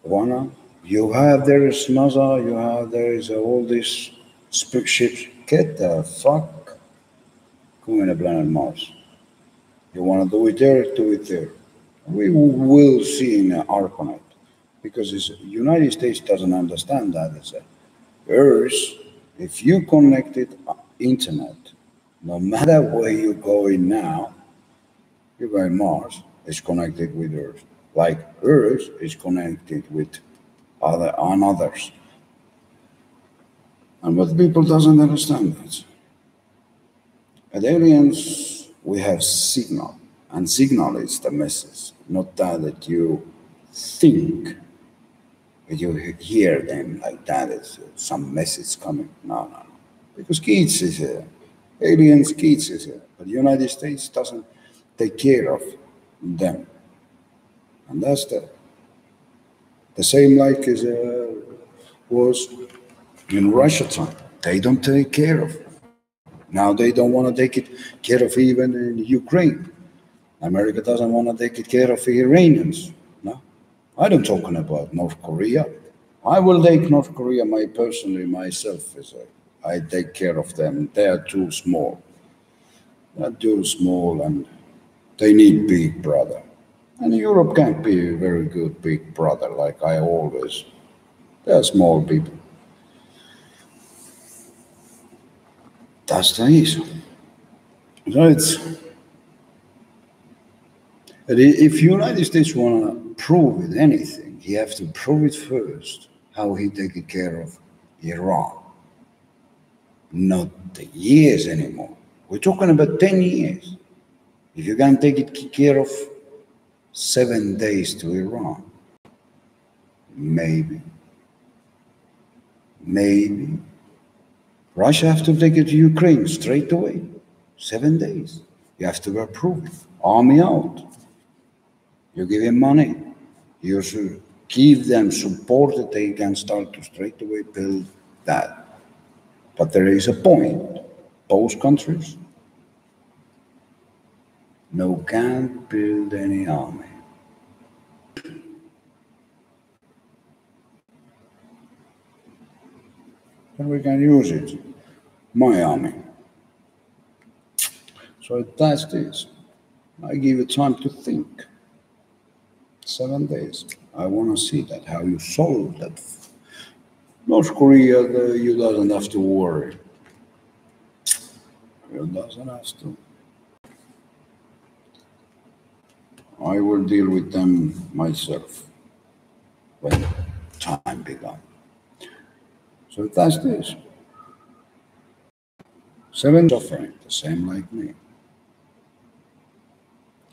wanna, you have there is NASA, you have there is all these ships. Get the fuck going to planet Mars. You wanna do it there, do it there. We will see in Arpanet because the United States doesn't understand that. It's a Earth, if you connected internet, no matter where you're going now, you're going Mars, is connected with Earth. Like Earth is connected with others. And what people doesn't understand that. At aliens, we have signal, and signal is the message, not that you think that you hear them like that. It's some message coming. No. Because kids is here. Aliens, kids is here. But the United States doesn't take care of them. And that's the same like as was in Russia time. They don't take care of. Now they don't want to take it care of even in Ukraine. America doesn't want to take it care of the Iranians. No, I don't talking about North Korea. I will take North Korea personally myself. I take care of them. They are too small. They're too small and they need big brother. And Europe can't be a very good big brother like I always. They're small people. That's the issue. So if United States want to prove it anything, he has to prove it first how he take care of Iran. Not the years anymore. We're talking about 10 years. If you can take care of 7 days to Iran, maybe. Russia have to take it to Ukraine straight away. 7 days. You have to approve it. Army out. You give him money. You should give them support that they can start to straight away build that. But there is a point. Both countries can't build any army. And we can use it. My army. So that's this. I give you time to think. 7 days. I want to see that, how you solve that. North Korea, you doesn't have to worry. You doesn't have to. I will deal with them myself when time began. So that's this. 7 suffering, the same like me.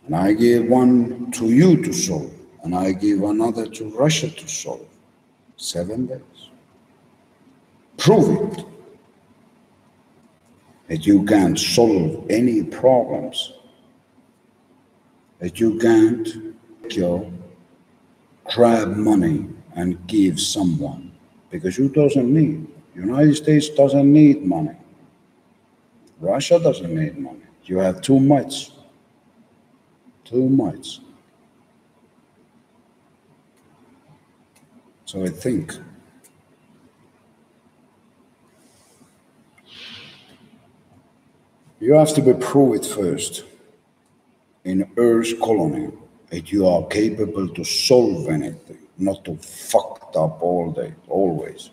And I give one to you to solve, and I give another to Russia to solve. 7 days. Prove it that you can't solve any problems, that you can't grab money and give someone, because you doesn't need. United States doesn't need money. Russia doesn't need money. You have too much. Too much. So I think you have to be proved first in Earth's colony that you are capable to solve anything, not to fuck up all day, always.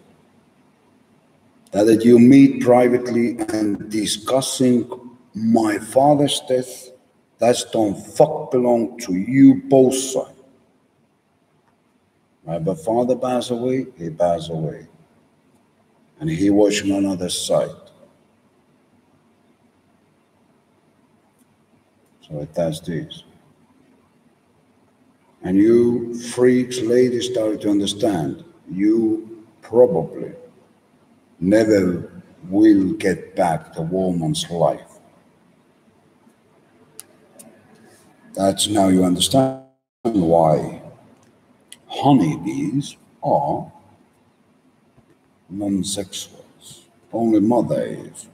That you meet privately and discussing my father's death, that don't fuck belong to you both sides. My father passed away, he passed away. And he was on another side. So it does this. And you freaks, ladies, start to understand. You probably never will get back the woman's life. That's now you understand why honeybees are non-sexuals. Only mother is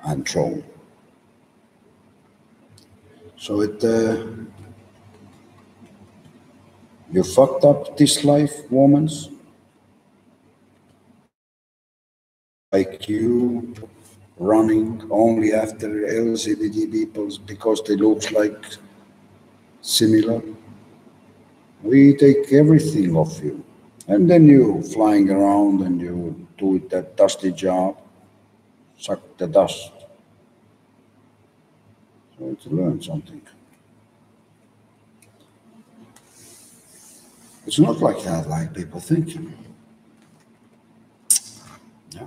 and drone. So you fucked up this life, woman. Like you running only after LGBT people because they look like similar. We take everything off you. And then you flying around and you do that dusty job, suck the dust. So to learn something. It's not like that, like people think. Yeah.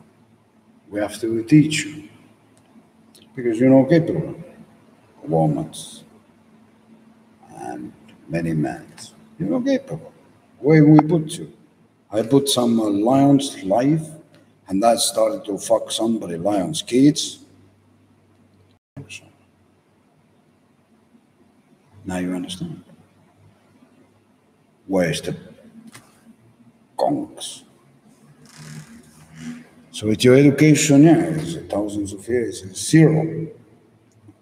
We have to teach you. Because you're not capable. Women and many men. You're not capable. Where we put you? I put some lion's life, and that started to fuck somebody, lion's kids. Now you understand. Where's the conks? So with your education, yeah, it's thousands of years, it's zero.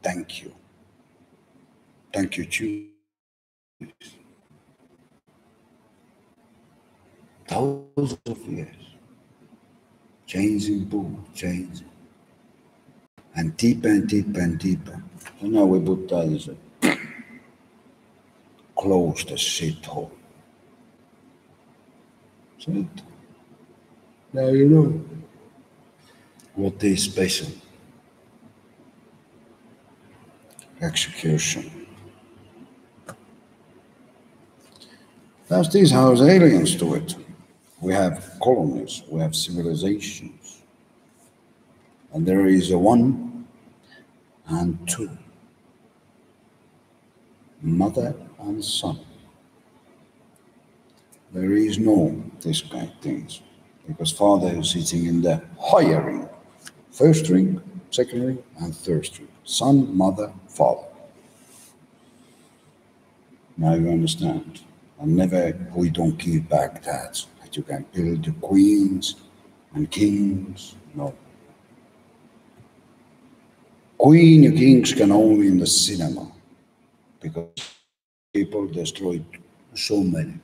Thank you. Thank you, Jews. Thousands of years. Changing book, changing. And deeper and deeper and deeper. So now we put that as a close the shithole. So now you know what is special. Execution. That's this how aliens do it. We have colonies, we have civilizations. And there is a one and two. Mother and son. There is no this kind of things. Because father is sitting in the higher ring. First ring, second ring, and third ring. Son, mother, father. Now you understand. And never, we don't give back that you can build the queens and kings. No. Queen and kings can only in the cinema. Because people destroyed so many.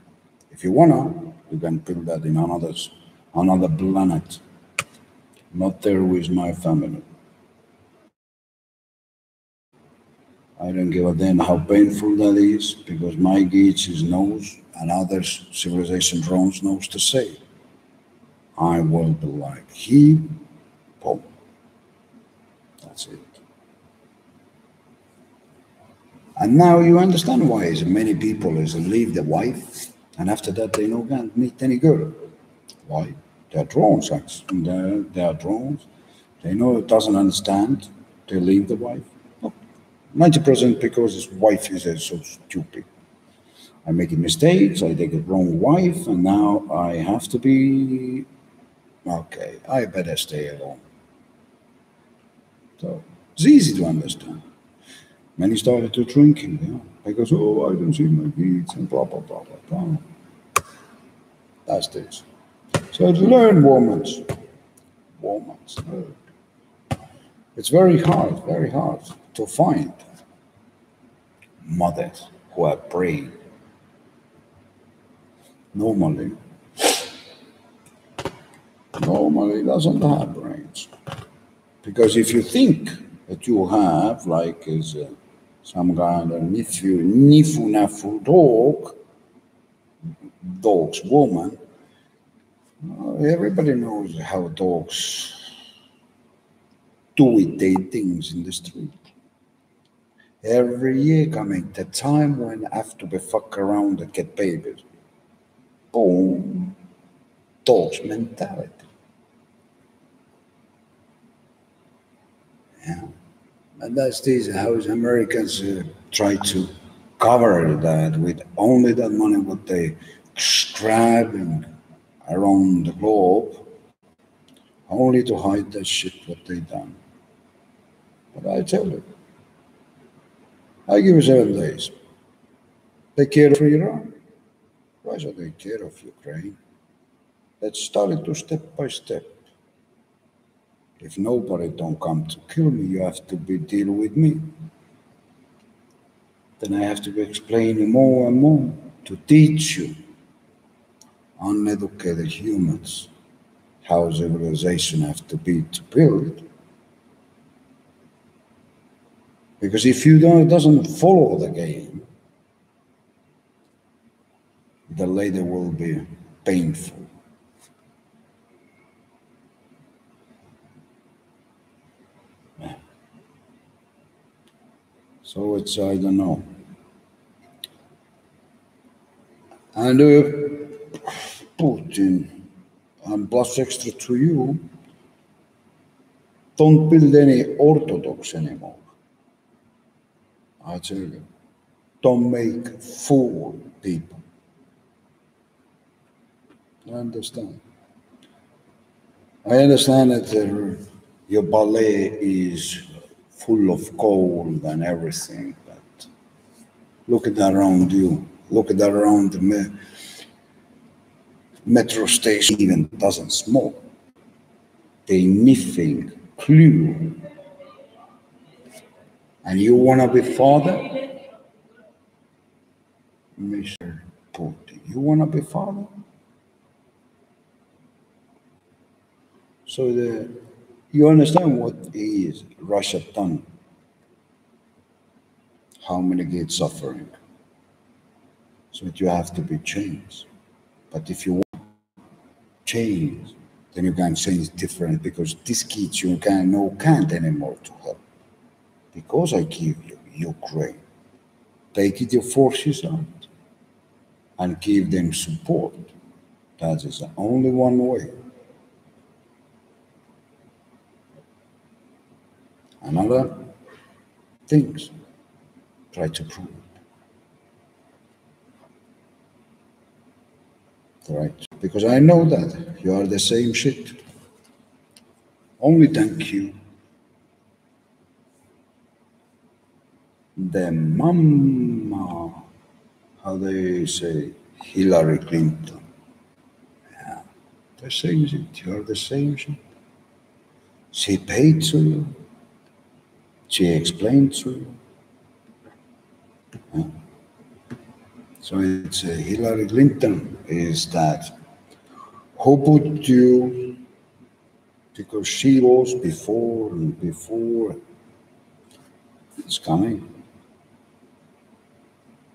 If you wanna, you can build that in another planet. Not there with my family. I don't give a damn how painful that is, because my Geets knows and other civilization drones knows to say. I will be like he, boom. That's it. And now you understand why is many people is leave the wife, and after that they no can't meet any girl. Why? They are drones, actually. They are drones. They know it doesn't understand. They leave the wife. 90% because his wife is so stupid. I'm making mistakes, I take a wrong wife, and now I have to be, okay, I better stay alone. So it's easy to understand. Many started to drinking, because, oh, I don't see my kids, and blah, blah, blah, blah, blah. That's this. So to learn women. It's very hard to find mothers who are brain. Normally doesn't have brains. Because if you think that you have, like, is some kind of nifu dog's woman, everybody knows how dogs do their things in the street. Every year coming the time when I have to be fuck around and get babies. Boom. Dog's mentality. Yeah. And that's this, how Americans try to cover that with only that money what they scrapping around the globe, only to hide that shit what they done. But I tell you, I give you 7 days. Take care of Iran. Russia take care of Ukraine. Let's start it to step by step. If nobody don't come to kill me, you have to be deal with me. Then I have to explain you more and more to teach you, uneducated humans, how civilization have to be to build. Because if you doesn't follow the game, the later will be painful. So it's, I don't know. And Putin, and plus extra to you, don't build any Orthodox anymore. I tell you, don't make fool people. I understand. I understand that your ballet is full of gold and everything, but look at that around you. Look at that around the metro station, even doesn't smoke. They niffing clue. And you want to be father? Mr. Putin, you want to be father? So you understand what is Russia done? How many kids suffering? So you have to be changed. But if you want change, then you can change different because these kids you can't anymore to help. Because I give you Ukraine. Take it your forces out and give them support. That is the only one way. Another things, try to prove it. Right? Because I know that you are the same shit. Only thank you. The mama, how they say, Hillary Clinton. Yeah, the same shit. You are the same shit. She paid to you. She explained to you. Yeah. So it's Hillary Clinton is that who put you because she was before and before it's coming.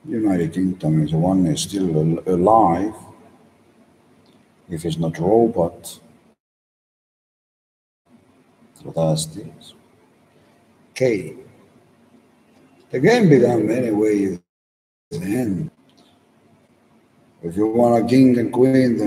United Kingdom is the one is still alive. If it's not robot, so that's this. Okay. The game began anyway. The end. If you want a king and queen, then